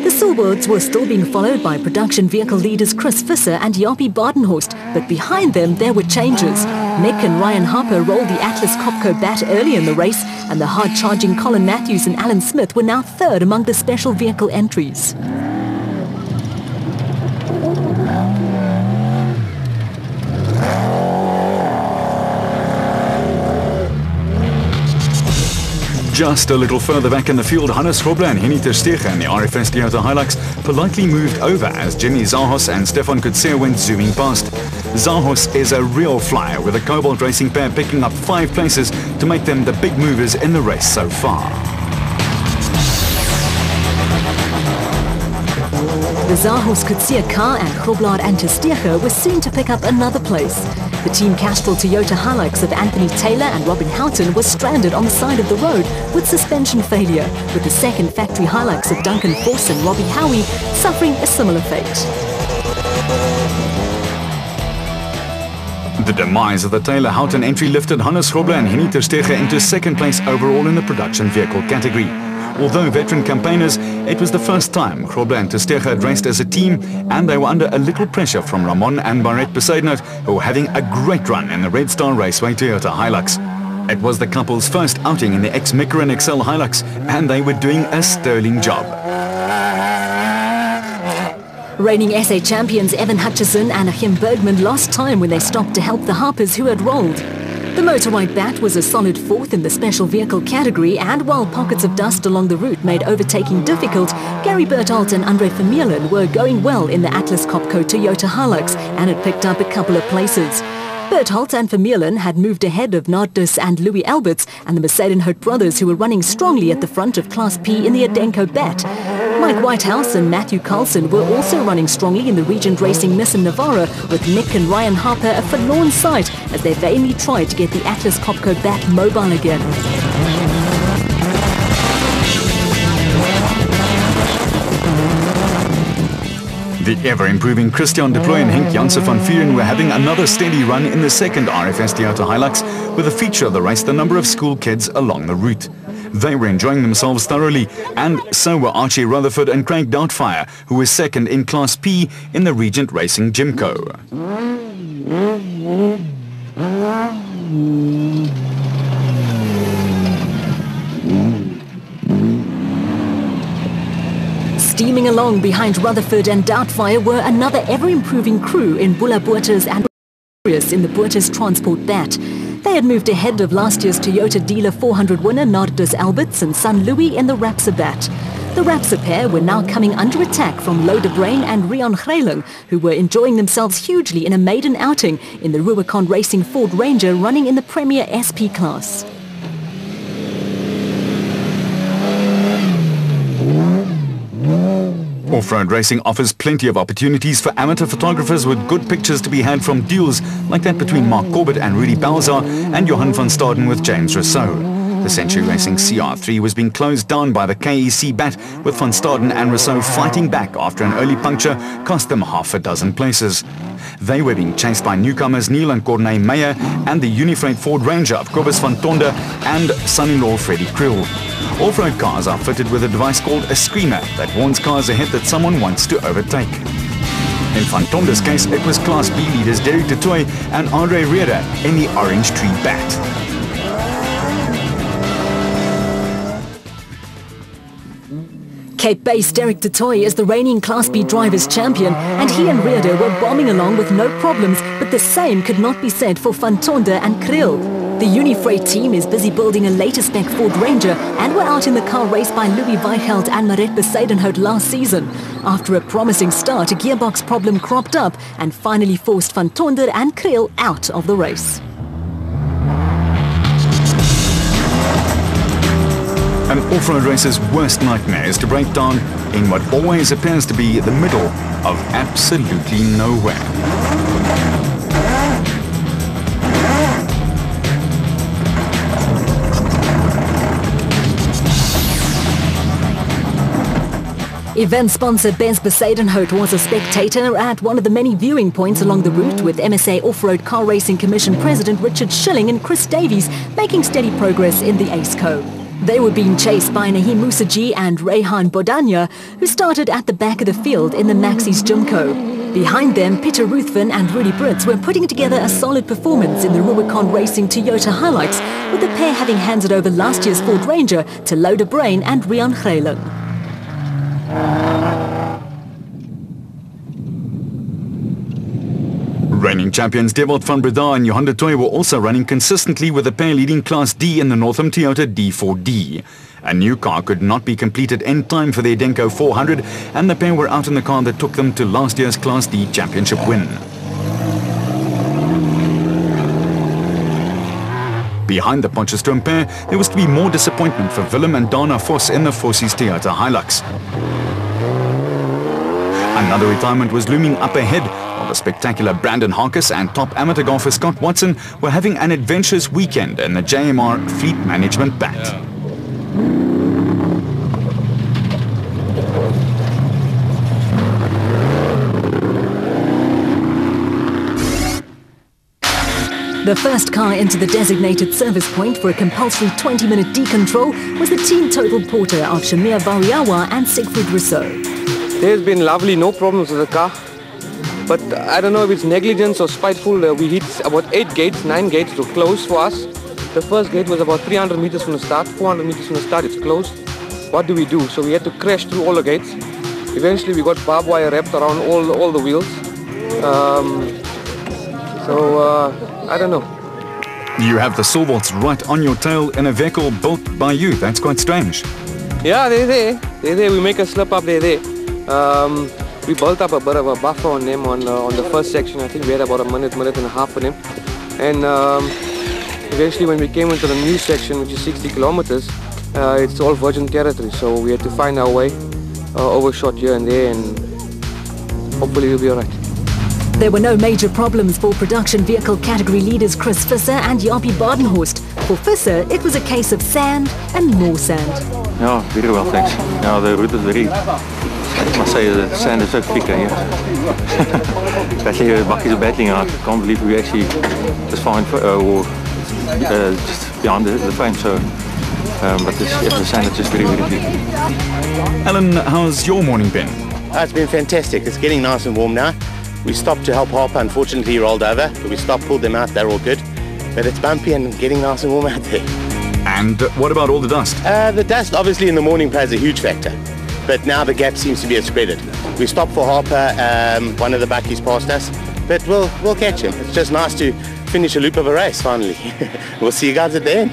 The Silwards were still being followed by production vehicle leaders Chris Visser and Jaapie Badenhorst, but behind them there were changes. Nick and Ryan Harper rolled the Atlas Copco bat early in the race, and the hard-charging Colin Matthews and Alan Smith were now third among the special vehicle entries. Just a little further back in the field, Hannes Grobler and Henny ter Steege in the RFS Toyota Hilux politely moved over as Jimmy Zahos and Stefan Kutser went zooming past. Zahos is a real flyer, with the Cobalt Racing pair picking up 5 places to make them the big movers in the race so far. The Zahos Kutser car and Grobler and ter Steege were soon to pick up another place. The Team Castrol Toyota Hilux of Anthony Taylor and Robin Houghton was stranded on the side of the road with suspension failure, with the second factory Hilux of Duncan Voss and Robbie Howie suffering a similar fate. The demise of the Taylor-Houghton entry lifted Hannes Grobler and Henny ter Steege into second place overall in the production vehicle category. Although veteran campaigners, it was the first time Grobler and ter Steege had raced as a team, and they were under a little pressure from Ramon and Barrett Besaidnout, who were having a great run in the Red Star Raceway Toyota Hilux. It was the couple's first outing in the ex-Micron XL Hilux, and they were doing a sterling job. Reigning SA champions Evan Hutchison and Achim Bergman lost time when they stopped to help the Harpers, who had rolled. The motorbike bat was a solid fourth in the special vehicle category, and while pockets of dust along the route made overtaking difficult, Gary Bertholdt and Andre Vermeulen were going well in the Atlas Copco Toyota Hilux and had picked up a couple of places. Bertholdt and Vermeulen had moved ahead of Nardus and Louis Alberts and the Mercedenhout brothers, who were running strongly at the front of Class P in the Adenco bat. Mike Whitehouse and Matthew Carlson were also running strongly in the Regent Racing Nissan Navara, with Nick and Ryan Harper a forlorn sight as they vainly tried to get the Atlas Copco bat mobile again. The ever-improving Christian de Plooy and Henk Janssen van Vuren were having another steady run in the second RFS Toyota Hilux, with a feature of the race the number of school kids along the route. They were enjoying themselves thoroughly, and so were Archie Rutherford and Craig Doubtfire, who was second in Class P in the Regent Racing Jimco. Steaming along behind Rutherford and Doubtfire were another ever-improving crew in Bula Boertes and in the Boertes Transport bat. They had moved ahead of last year's Toyota Dealer 400 winner Nardus Alberts and son Louis in the Rapsa bat. The Rapsa pair were now coming under attack from Lo de Brain and Rion Greyling, who were enjoying themselves hugely in a maiden outing in the Rubicon Racing Ford Ranger running in the Premier SP class. Off-road racing offers plenty of opportunities for amateur photographers, with good pictures to be had from duels like that between Mark Corbett and Rudy Balzar and Johan van Staden with James Rousseau. The Century Racing CR3 was being closed down by the KEC bat, with van Staden and Rousseau fighting back after an early puncture cost them half a dozen places. They were being chased by newcomers Neil and Corneille Meyer and the Unifreight Ford Ranger of Kobus van Tonde and son-in-law Freddie Krill. Off-road cars are fitted with a device called a screamer that warns cars ahead that someone wants to overtake. In Van Tonde's case, it was Class B leaders Derek de Tooy and Andre Rieder in the Orange Tree bat. Cape-based Derek du Toit is the reigning Class B Drivers' Champion, and he and Reeder were bombing along with no problems, but the same could not be said for Van Tonder and Kriel. The Unifreight team is busy building a later spec Ford Ranger and were out in the car race by Louis Weichelt and Maret Besadenhout last season. After a promising start, a gearbox problem cropped up and finally forced Van Tonder and Kriel out of the race. An off-road racer's worst nightmare is to break down in what always appears to be the middle of absolutely nowhere. Event sponsor Benz Besadenhout was a spectator at one of the many viewing points along the route, with MSA Off-Road Car Racing Commission President Richard Schilling and Chris Davies making steady progress in the Ace-Co. They were being chased by Naheem Musaji and Rehan Bodania, who started at the back of the field in the Maxis Junco. Behind them, Peter Ruthven and Rudy Brits were putting together a solid performance in the Rubicon Racing Toyota Hilux, with the pair having handed over last year's Ford Ranger to Loda Brain and Rian Grelen. Reigning champions Dewald van Breda and Johan de Toy were also running consistently, with the pair leading Class D in the Northam Toyota D4D. A new car could not be completed in time for the Adenco 400, and the pair were out in the car that took them to last year's Class D championship win. Behind the Potchefstroom pair, there was to be more disappointment for Willem and Dana Vos in the Vossies Toyota Hilux. Another retirement was looming up ahead, while the spectacular Brandon Harkis and top amateur golfer Scott Watson were having an adventurous weekend in the JMR Fleet Management Bat. The first car into the designated service point for a compulsory 20-minute decontrol was the team total porter of Shamir Variawa and Siegfried Rousseau. There's been lovely, no problems with the car. But I don't know if it's negligence or spiteful. We hit about 9 gates to close for us. The first gate was about 300 meters from the start, 400 meters from the start, it's closed. What do we do? So we had to crash through all the gates. Eventually we got barbed wire wrapped around all the wheels. I don't know. You have the Silverts right on your tail in a vehicle built by you. That's quite strange. Yeah, they're there. We make a slip up, they're there. We built up a bit of a buffer on them on the first section. I think we had about a minute and a half on them. And eventually when we came into the new section, which is 60 kilometers, it's all virgin territory. So we had to find our way, overshot here and there, and hopefully we'll be all right. There were no major problems for production vehicle category leaders Chris Visser and Jaapie Badenhorst. For Visser, it was a case of sand and more sand. Yeah, very well, thanks. Yeah, the route is very, I must say, the sand is so thick here. Actually, the buckets are battling out. I can't believe we actually just found just behind the frame. So, but the sand is just very, very thick. Alan, how's your morning been? It's been fantastic. It's getting nice and warm now. We stopped to help Harper. Unfortunately, he rolled over, but we stopped, pulled them out. They're all good. But it's bumpy and getting nice and warm out there. And what about all the dust? The dust, obviously, in the morning plays a huge factor. But now the gap seems to be spreaded. We stopped for Harper. One of the buckies passed us, but we'll catch him. It's just nice to finish a loop of a race finally. We'll see you guys at the end.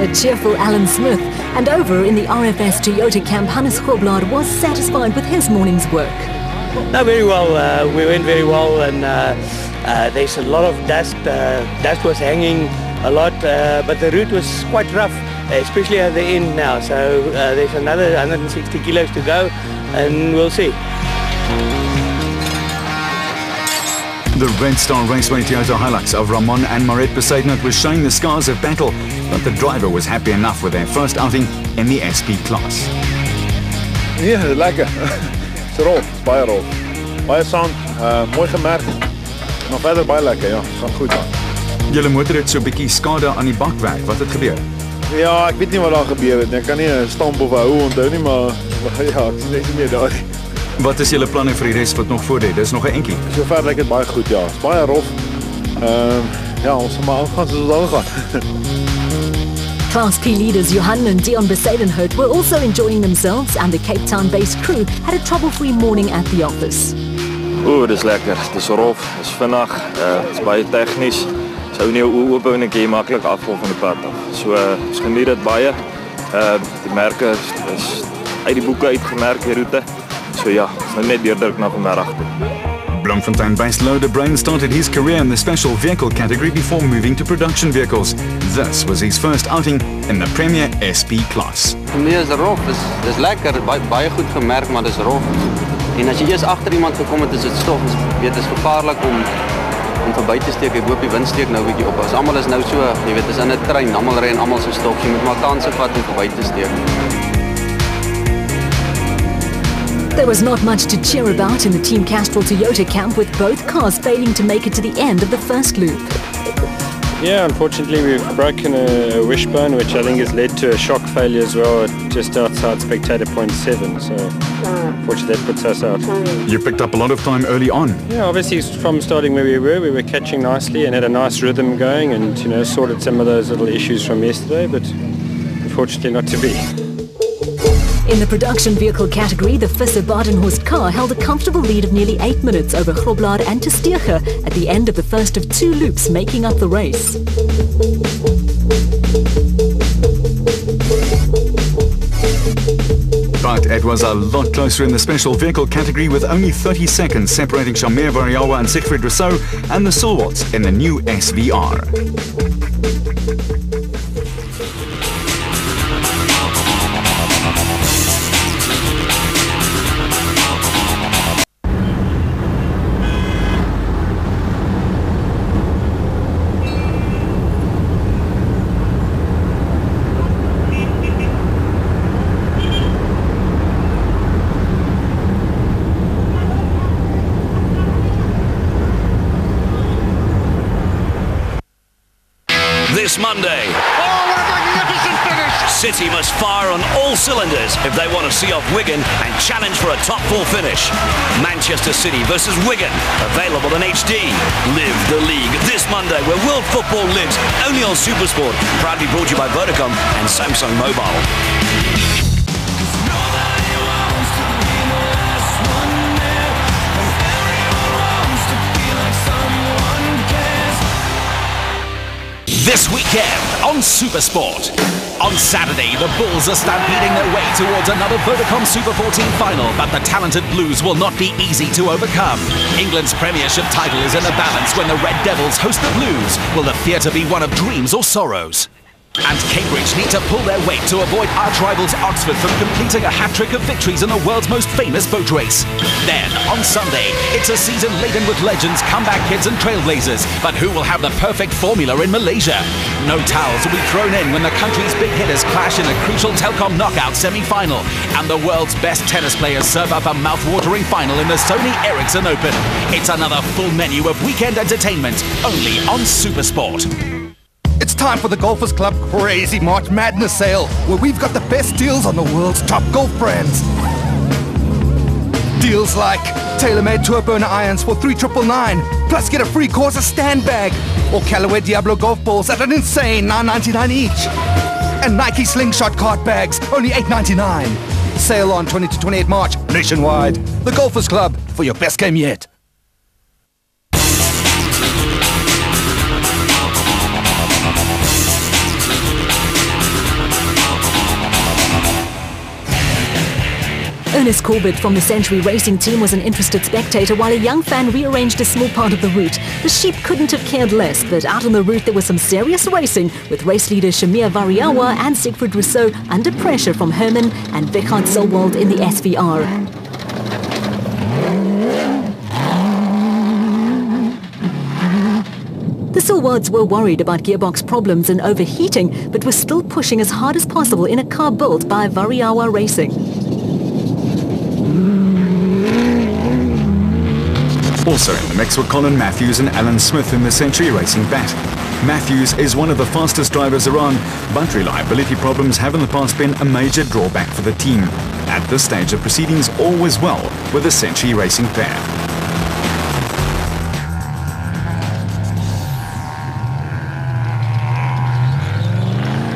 A cheerful Alan Smith, and over in the RFS Toyota camp, Hannes Groblaar was satisfied with his morning's work. No, very well. We went very well, and there's a lot of dust. Dust was hanging a lot, but the route was quite rough, especially at the end now. So there's another 160 kilos to go, and we'll see. The Red Star Raceway Toyota Hilux of Ramon and Maret Besadenhout was showing the scars of battle, but the driver was happy enough with their first outing in the SP class. Ja, lekker. It's rof, baie rof. Baie sound, mooi gemerk. Nog verder baie lekker, ja, gaan goed aan. Julle motor het so 'n bietjie skade aan die bakwerk. Wat het gebeur? Ja, ek weet nie wat daar gebeur het nie. Ek kan nie 'n stamp of 'n hou onthou nie, maar ja, ek is net nie meer daar nie. Wat is julle planne vir die res wat nog voor lê? Dis nog 'n entjie. Sover lyk dit baie goed, ja. Dit's baie rof. Ja, ons moet maar aangaan soos ons aangaan. Class P leaders Johan and Dion Besadenhout were also enjoying themselves, and the Cape Town-based crew had a trouble-free morning at the office. Dis lekker. Dis rof, dis vinnig, dis baie tegnies. Sou nie oop en ek maklik afval van die pad af. So ons geniet dit baie. Die merke is uit die boeke uitgemerk die roete. So ja, ons net deurdruk na vanmiddag toe. Bloemfontein-based Loader Brain started his career in the special vehicle category before moving to production vehicles. This was his first outing in the Premier SP class. Vir my is rof, dis lekker, baie goed gemerk, maar dis rof. En as jy eers agter iemand gekom het, is dit stof, weet is gevaarlik om verby te steek. Ek hoop die wind steek nou 'n bietjie op. As almal is nou so, jy weet, is in 'n trein, almal ry en almal so stof. Jy moet maar kanse vat om verby te steek. There was not much to cheer about in the Team Castrol Toyota camp, with both cars failing to make it to the end of the first loop. Yeah, unfortunately we've broken a wishbone, which I think has led to a shock failure as well, just outside spectator point 7. So unfortunately that puts us out. You picked up a lot of time early on. Yeah, obviously from starting where we were catching nicely and had a nice rhythm going, and sorted some of those little issues from yesterday, but unfortunately not to be. In the production vehicle category, the Visser Badenhorst car held a comfortable lead of nearly 8 minutes over Groblaar and Testeger at the end of the first of 2 loops making up the race. But it was a lot closer in the special vehicle category, with only 30 seconds separating Shamir Variawa and Siegfried Rousseau and the Silwarts in the new SVR. This Monday. Oh, what a magnificent finish! City must fire on all cylinders if they want to see off Wigan and challenge for a top 4 finish. Manchester City versus Wigan, available in HD. Live the league this Monday, where world football lives, only on Supersport. Proudly brought to you by Vodacom and Samsung Mobile. This weekend on Supersport. On Saturday, the Bulls are stampeding their way towards another Vodacom Super 14 final, but the talented Blues will not be easy to overcome. England's Premiership title is in a balance when the Red Devils host the Blues. Will the theatre be one of dreams or sorrows? And Cambridge need to pull their weight to avoid arch rivals Oxford from completing a hat-trick of victories in the world's most famous boat race. Then, on Sunday, it's a season laden with legends, comeback kids and trailblazers. But who will have the perfect formula in Malaysia? No towels will be thrown in when the country's big hitters clash in a crucial Telkom knockout semi-final. And the world's best tennis players serve up a mouth-watering final in the Sony Ericsson Open. It's another full menu of weekend entertainment, only on Supersport. It's time for the Golfers Club Crazy March Madness Sale, where we've got the best deals on the world's top golf brands. Deals like tailor-made turbo irons for $3,999, plus get a free Corsa stand bag, or Callaway Diablo golf balls at an insane $9.99 each. And Nike Slingshot cart bags, only $8.99. Sale on 20 to 28 March, nationwide. The Golfers Club, for your best game yet. Ernest Corbett from the Century Racing team was an interested spectator while a young fan rearranged a small part of the route. The sheep couldn't have cared less, but out on the route there was some serious racing, with race leader Shamir Variawa and Siegfried Rousseau under pressure from Herman and Wichard Silwald in the SVR. The Silwards were worried about gearbox problems and overheating, but were still pushing as hard as possible in a car built by Variawa Racing. Also in the mix were Colin Matthews and Alan Smith in the Century Racing Bat. Matthews is one of the fastest drivers around, but reliability problems have in the past been a major drawback for the team. At this stage of proceedings, all was well with the Century Racing pair.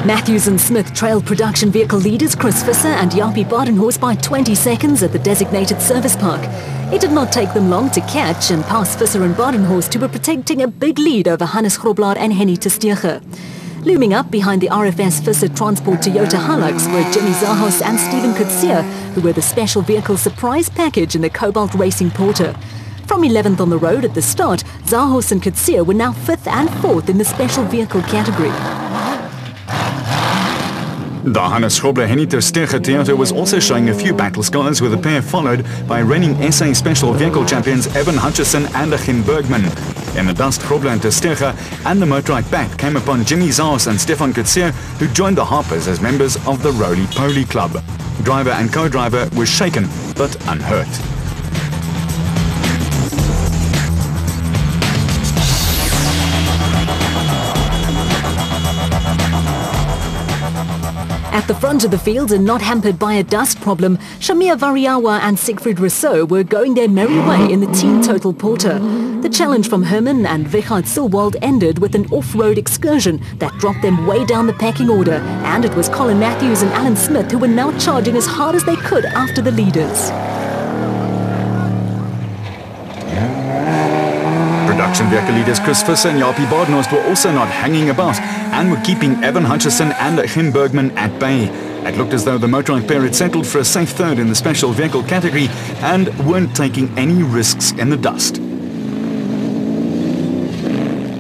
Matthews and Smith trailed production vehicle leaders Chris Visser and Jaapie Badenhorst by 20 seconds at the designated service park. It did not take them long to catch and pass Visser and Badenhorst, who were protecting a big lead over Hannes Grobler and Henny Testege. Looming up behind the RFS Visser Transport Toyota Hilux were Jimmy Zahos and Stephen Kutsia, who were the special vehicle surprise package in the Cobalt Racing Porter. From 11th on the road at the start, Zahos and Kutsia were now 5th and 4th in the special vehicle category. The Hannes Grobler Henny Testege Toyota was also showing a few battle scars, with the pair followed by reigning SA Special Vehicle champions Evan Hutchison and Achim Bergman. In the dust, Grobler and Testege and the motorized bat came upon Jimmy Zaas and Stefan Kutsia, who joined the Harpers as members of the Roly-Poly Club. Driver and co-driver were shaken but unhurt. At the front of the field and not hampered by a dust problem, Shamia Variawa and Siegfried Rousseau were going their merry way in the team total porter. The challenge from Herman and Wichard Silwald ended with an off-road excursion that dropped them way down the pecking order, and it was Colin Matthews and Alan Smith who were now charging as hard as they could after the leaders. Production vehicle leaders Chris Visser and Jaapie Badenhorst were also not hanging about and were keeping Evan Hutchison and Achim Bergman at bay. It looked as though the motorized pair had settled for a safe third in the special vehicle category and weren't taking any risks in the dust.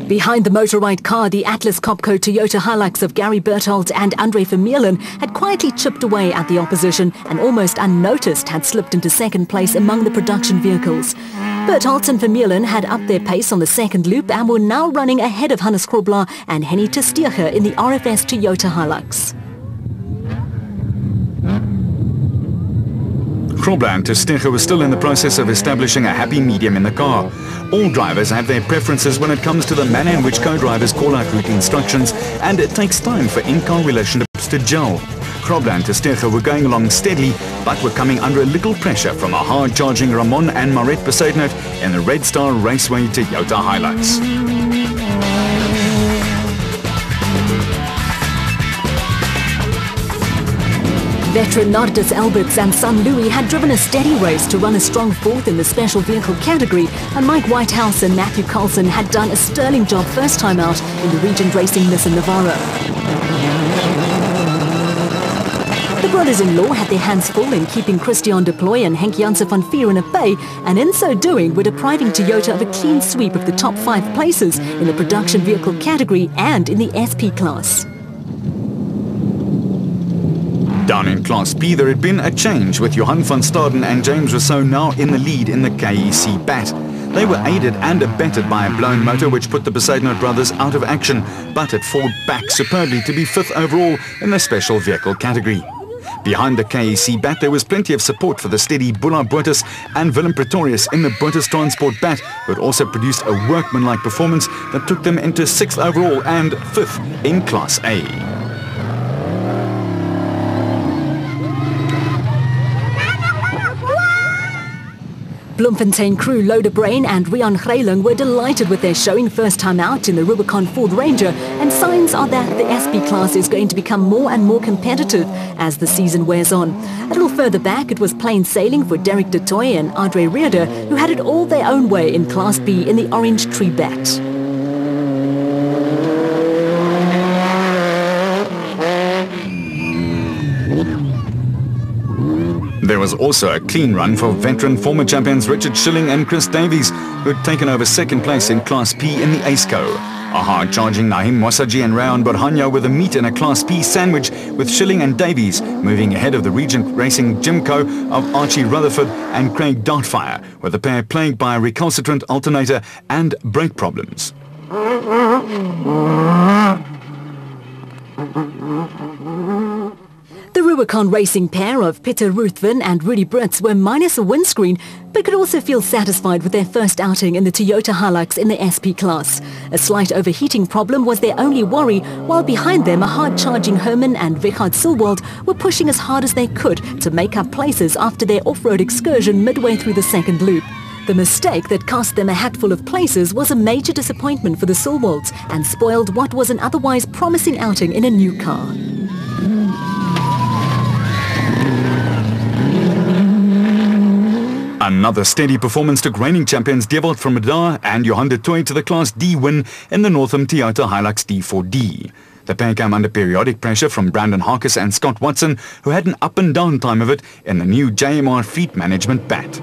Behind the motorized car, the Atlas Copco Toyota Hilux of Gary Berthold and Andre Vermeulen had quietly chipped away at the opposition and almost unnoticed had slipped into second place among the production vehicles. Berthold and Vermeulen had upped their pace on the second loop and were now running ahead of Hannes Grobler and Henny Testege in the RFS Toyota Hilux. Grobler and Testege were still in the process of establishing a happy medium in the car. All drivers have their preferences when it comes to the manner in which co-drivers call out route instructions, and it takes time for in-car relationships to gel. Grobler and Testege were going along steadily, but were coming under a little pressure from a hard-charging Ramon and Maret Besaidnout in the Red Star Raceway Toyota Hilux. Veteran Nardus Alberts and son Louis had driven a steady race to run a strong fourth in the special vehicle category, and Mike Whitehouse and Matthew Carlson had done a sterling job first time out in the Regent Racing Nissan Navara. The brothers-in-law had their hands full in keeping Christian de Ploy and Henk Janse van Vieren at bay, and in so doing were depriving Toyota of a clean sweep of the top 5 places in the production vehicle category and in the SP class. Down in Class B, there had been a change, with Johan van Staden and James Rousseau now in the lead in the KEC Bat. They were aided and abetted by a blown motor which put the Besaidnout brothers out of action, but had fought back superbly to be 5th overall in the special vehicle category. Behind the KEC Bat, there was plenty of support for the steady Bula Boetus and Willem Pretorius in the Boetus Transport Bat, who had also produced a workmanlike performance that took them into 6th overall and 5th in Class A. Bloemfontein crew Loder Brain and Rian Greiling were delighted with their showing first time out in the Rubicon Ford Ranger, and signs are that the SP class is going to become more and more competitive as the season wears on. A little further back, it was plain sailing for Derek de Toy and Andre Reeder, who had it all their own way in Class B in the Orange Tree Bat. There was also a clean run for veteran former champions Richard Schilling and Chris Davies, who had taken over second place in Class P in the ACECO. A hard-charging Naheem Mwasaji and Rayan Borhanya were the meat in a Class P sandwich, with Schilling and Davies moving ahead of the Regent Racing Jimco of Archie Rutherford and Craig Dartfire, with the pair plagued by a recalcitrant alternator and brake problems. The Rubicon Racing pair of Peter Ruthven and Rudy Brits were minus a windscreen, but could also feel satisfied with their first outing in the Toyota Hilux in the SP class. A slight overheating problem was their only worry, while behind them a hard-charging Herman and Wichard Silwald were pushing as hard as they could to make up places after their off-road excursion midway through the second loop. The mistake that cost them a hatful of places was a major disappointment for the Stalwarts and spoiled what was an otherwise promising outing in a new car. Another steady performance took reigning champions Dewald from Medar and Johan de Tooy to the Class D win in the Northam Toyota Hilux D4D. The pair came under periodic pressure from Brandon Harkis and Scott Watson, who had an up and down time of it in the new JMR Fleet Management Bat.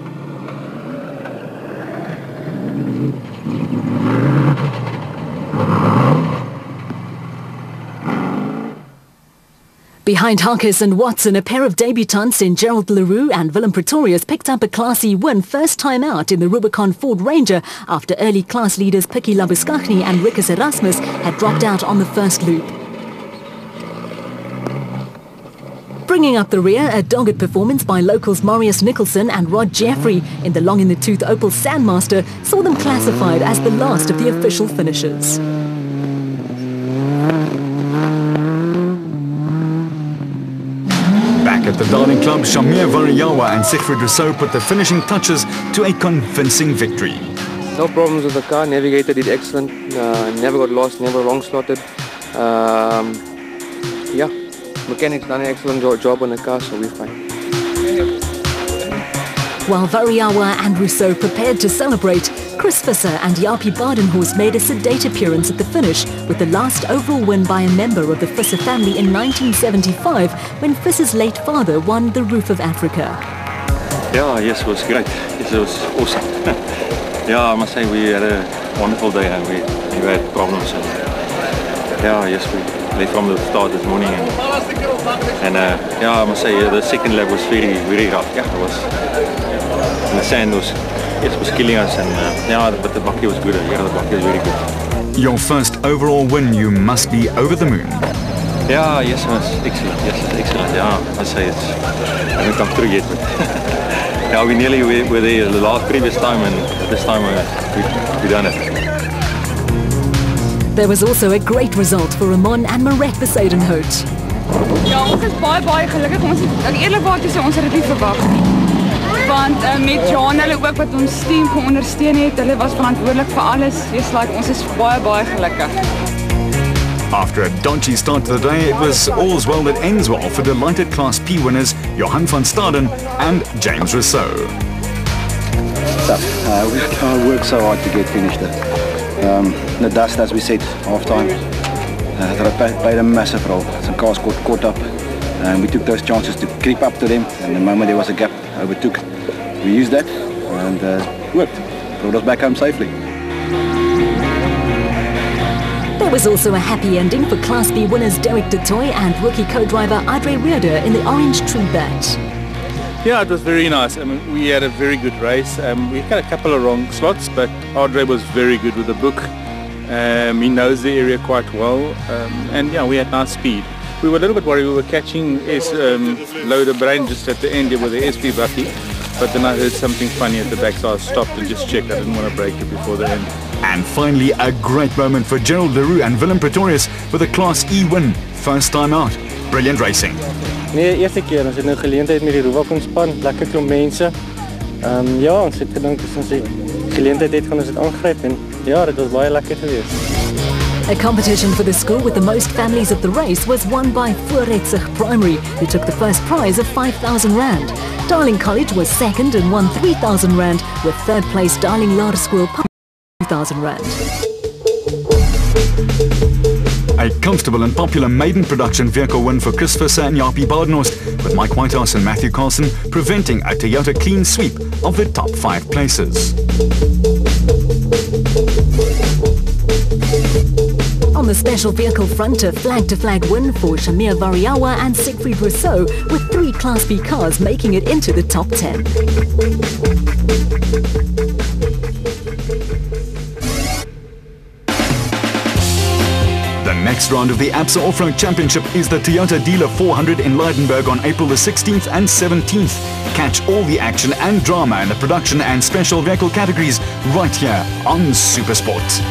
Behind Harkis and Watson, a pair of debutants in Gerald Leroux and Willem Pretorius picked up a Class E win first time out in the Rubicon Ford Ranger after early class leaders Pikkie Labuskaghni and Rikus Erasmus had dropped out on the first loop. Bringing up the rear, a dogged performance by locals Marius Nicholson and Rod Jeffrey in the long-in-the-tooth Opel Sandmaster saw them classified as the last of the official finishers. Back at the Darling Club, Shamir Variawa and Siegfried Rousseau put the finishing touches to a convincing victory. No problems with the car. Navigator did excellent. Never got lost, never wrong slotted. Yeah, mechanics done an excellent job on the car, so we're fine. While Variawa and Rousseau prepared to celebrate, Chris Visser and Jaapie Badenhorst made a sedate appearance at the finish with the last overall win by a member of the Visser family in 1975 when Visser's late father won the Roof of Africa. Yeah, yes, it was great. Yes, it was awesome. Yeah, I must say we had a wonderful day and we had problems. And, yeah, yes, we left from the start this morning and yeah, I must say the second lap was very, very rough. Yeah, it was. And the sand was killing us and yeah, but the bakkie was good. Yeah, the bakkie was very good. Your first overall win, you must be over the moon. Yeah, yes, it was excellent. Yes, it's excellent. Yeah, I must say it's hasn't come through yet, but yeah, we nearly were there the previous time and this time we done it. There was also a great result for Ramon and Marek Besadenhout. Ja, ons is baie gelukkig. Ons het eerlikwaar te sê ons het dit nie verwag nie. Want met John hulle ook wat ons team geondersteun het, hulle was verantwoordelik vir alles. Dis like ons is baie gelukkig. After a dodgy start to the day, it was all's well that ends well for delighted Class P winners Johan van Staden and James Rousseau. We worked so hard to get finished. The dust, as we said, half time, that played a massive role. Some cars got caught up, and we took those chances to creep up to them. And the moment there was a gap, overtook. We used that and worked. Brought us back home safely. There was also a happy ending for Class B winners Derek de Tooy and rookie co-driver Adre Reeder in the Orange Tree Bat. Yeah, it was very nice. I mean, we had a very good race. We had a couple of wrong slots, but Adre was very good with the book. He knows the area quite well, and yeah, we had nice speed. We were a little bit worried. We were catching Loader Brain just at the end with the SP bakkie, but then I heard something funny at the back, so I stopped and just checked. I didn't want to break it before the end. And finally, a great moment for Gerald Leroux and Willem Pretorius with a Class E win, first time out. Brilliant racing. Nee, eerste keer. Ons het nou geleentheid met die Rubicon span, lekker klomp mense. Ja, ons het gedink as ons die geleentheid het, gaan ons dit aangryp en ja, dit was baie lekker geweest. A competition for the school with the most families at the race was won by Voorretzig Primary, who took the first prize of R5,000. Darling College was second and won R3,000, with third place Darling Laerskool R2,000. A comfortable and popular maiden production vehicle win for Chris Visser and Jaapie Badenhorst, with Mike Whitehouse and Matthew Carlson preventing a Toyota clean sweep of the top 5 places. On the special vehicle front, a flag-to-flag win for Shamir Variawa and Siegfried Rousseau, with 3 Class B cars making it into the top 10. The next round of the ABSA Off-Road Championship is the Toyota Dealer 400 in Leidenburg on April the 16th and 17th. Catch all the action and drama in the production and special vehicle categories right here on Supersport.